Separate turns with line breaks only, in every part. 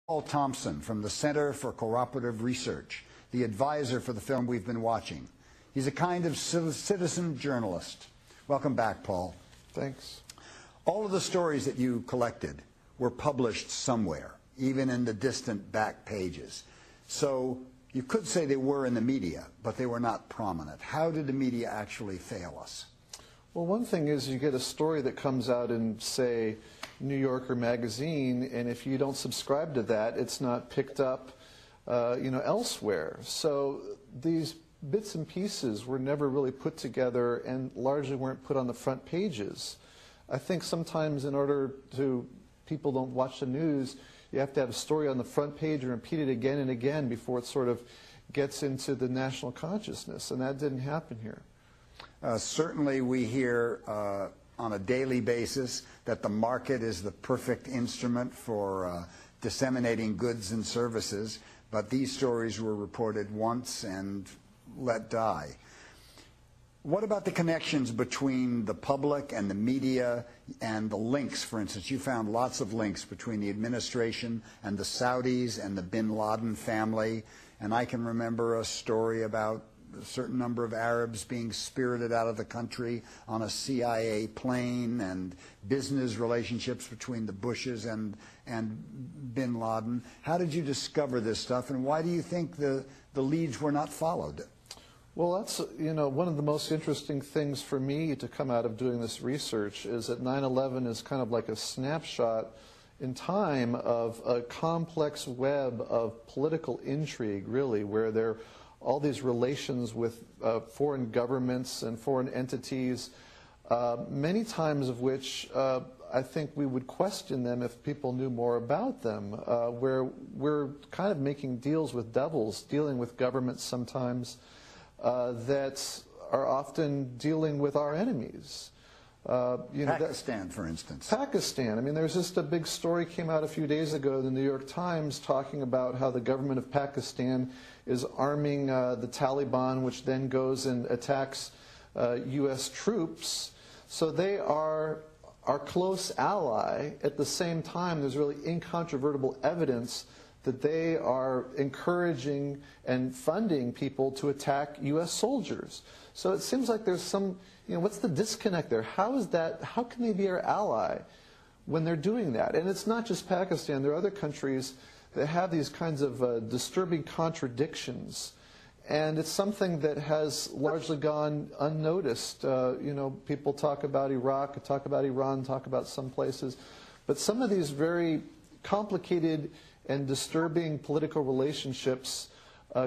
Paul Thompson from the Center for Cooperative Research, the advisor for the film we've been watching. He's a kind of citizen journalist. Welcome back, Paul.
Thanks.
All of the stories that you collected were published somewhere, even in the distant back pages. So you could say they were in the media, but they were not prominent. How did the media actually fail us?
Well, one thing is you get a story that comes out in, say, New Yorker magazine, and if you don't subscribe to that, it's not picked up, elsewhere. So these bits and pieces were never really put together and largely weren't put on the front pages. I think sometimes in order to people don't watch the news, you have to have a story on the front page and repeat it again and again before it sort of gets into the national consciousness, and that didn't happen here.
Certainly we hear on a daily basis that the market is the perfect instrument for disseminating goods and services, but these stories were reported once and let die. What about the connections between the public and the media and the links? For instance, you found lots of links between the administration and the Saudis and the bin Laden family, and I can remember a story about a certain number of Arabs being spirited out of the country on a CIA plane, and business relationships between the Bushes and bin Laden. How did you discover this stuff, and why do you think the leads were not followed?
Well, that's, one of the most interesting things for me to come out of doing this research is that 9/11 is kind of like a snapshot in time of a complex web of political intrigue, really, where there are all these relations with foreign governments and foreign entities, many times of which I think we would question them if people knew more about them, where we're kind of making deals with devils, dealing with governments sometimes that are often dealing with our enemies.
Pakistan, for instance.
Pakistan. I mean, there's just a big story came out a few days ago in the New York Times talking about how the government of Pakistan is arming the Taliban, which then goes and attacks U.S. troops. So they are our close ally. At the same time, there's really incontrovertible evidence that they are encouraging and funding people to attack U.S. soldiers. So it seems like there's some, what's the disconnect there? How can they be our ally when they're doing that? And it's not just Pakistan. There are other countries that have these kinds of disturbing contradictions. And it's something that has largely gone unnoticed. People talk about Iraq, talk about Iran, talk about some places. But some of these very complicated and disturbing political relationships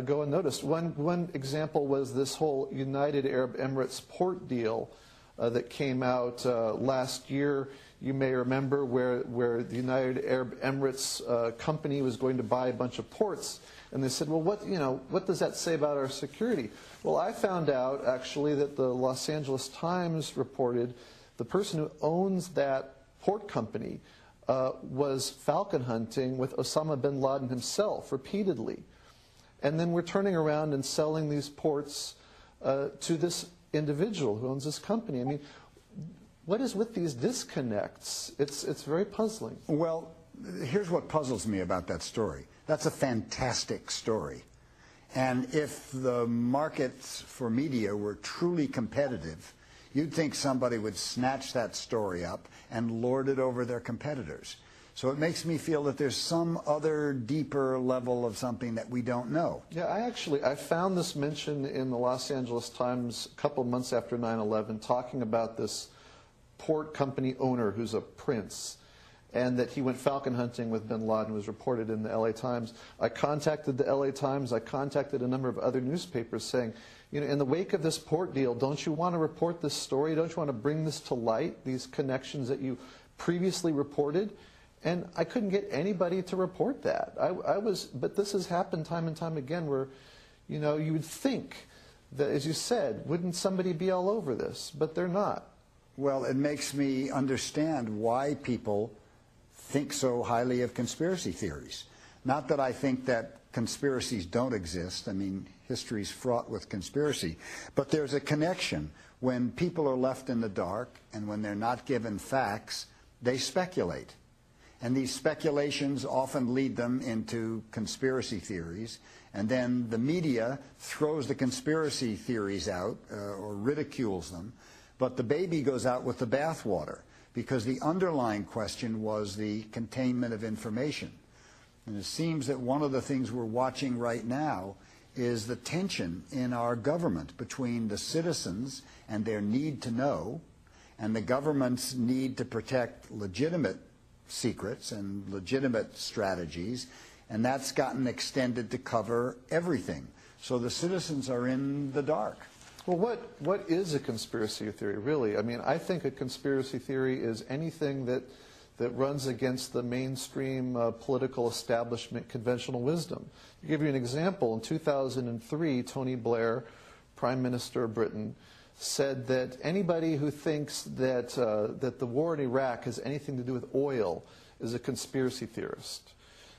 go unnoticed. One example was this whole United Arab Emirates port deal that came out last year. You may remember where the United Arab Emirates company was going to buy a bunch of ports, and they said, well, what does that say about our security? Well, I found out actually that the Los Angeles Times reported the person who owns that port company was falcon hunting with Osama bin Laden himself repeatedly. And then we're turning around and selling these ports to this individual who owns this company. I mean, what is with these disconnects? It's very puzzling.
Well, here's what puzzles me about that story. That's a fantastic story. And if the markets for media were truly competitive, you'd think somebody would snatch that story up and lord it over their competitors. So it makes me feel that there's some other deeper level of something that we don't know.
Yeah, I found this mention in the Los Angeles Times a couple months after 9/11 talking about this port company owner who's a prince, and that he went falcon hunting with bin Laden, was reported in the LA Times. I contacted the LA Times, I contacted a number of other newspapers saying, in the wake of this port deal, don't you want to report this story? Don't you want to bring this to light, these connections that you previously reported? And I couldn't get anybody to report that. But this has happened time and time again where, you would think that, as you said, wouldn't somebody be all over this? But they're not.
Well, it makes me understand why people think so highly of conspiracy theories. Not that I think that conspiracies don't exist. I mean, history's fraught with conspiracy. But there's a connection. When people are left in the dark and when they're not given facts, they speculate. And these speculations often lead them into conspiracy theories, and then the media throws the conspiracy theories out or ridicules them, but the baby goes out with the bathwater, because the underlying question was the containment of information. And it seems that one of the things we're watching right now is the tension in our government between the citizens and their need to know, and the government's need to protect legitimate secrets and legitimate strategies, and that's gotten extended to cover everything. So the citizens are in the dark.
Well, what is a conspiracy theory, really? I mean, I think a conspiracy theory is anything that runs against the mainstream political establishment conventional wisdom. To give you an example, in 2003, Tony Blair, Prime Minister of Britain, said that anybody who thinks that the war in Iraq has anything to do with oil is a conspiracy theorist.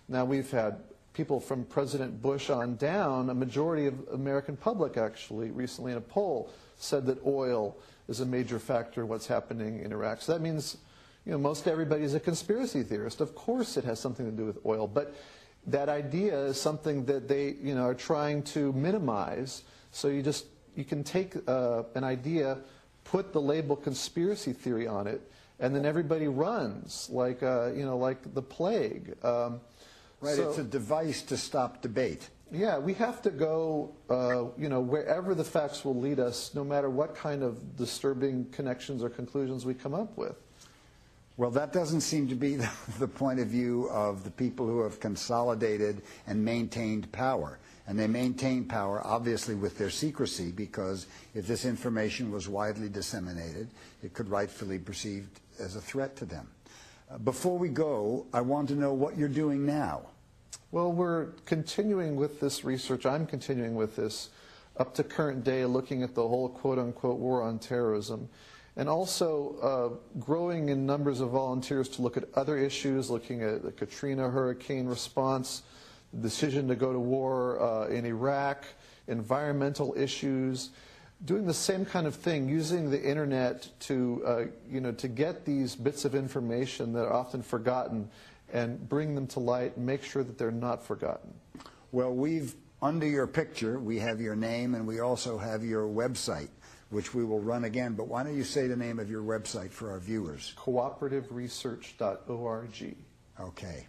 Now, we've had people from President Bush on down, a majority of the American public actually, recently in a poll, said that oil is a major factor in what's happening in Iraq. So that means, you know, most everybody is a conspiracy theorist. Of course it has something to do with oil, but that idea is something that they, you know, are trying to minimize. So you can take an idea, put the label conspiracy theory on it, and then everybody runs like you know, like the plague.
Right,
so,
it's a device to stop debate.
Yeah, we have to go, you know, wherever the facts will lead us, no matter what kind of disturbing connections or conclusions we come up with.
Well, that doesn't seem to be the point of view of the people who have consolidated and maintained power. And they maintain power, obviously, with their secrecy, because if this information was widely disseminated, it could rightfully be perceived as a threat to them. Before we go, I want to know what you're doing now.
Well, we're continuing with this research. I'm continuing with this up to current day, looking at the whole quote-unquote war on terrorism, and also growing in numbers of volunteers to look at other issues, looking at the Katrina hurricane response, the decision to go to war in Iraq, environmental issues, doing the same kind of thing, using the internet to, you know, to get these bits of information that are often forgotten and bring them to light and make sure that they're not forgotten.
Well, under your picture, we have your name, and we also have your website, which we will run again. But why don't you say the name of your website for our viewers?
Cooperativeresearch.org.
Okay.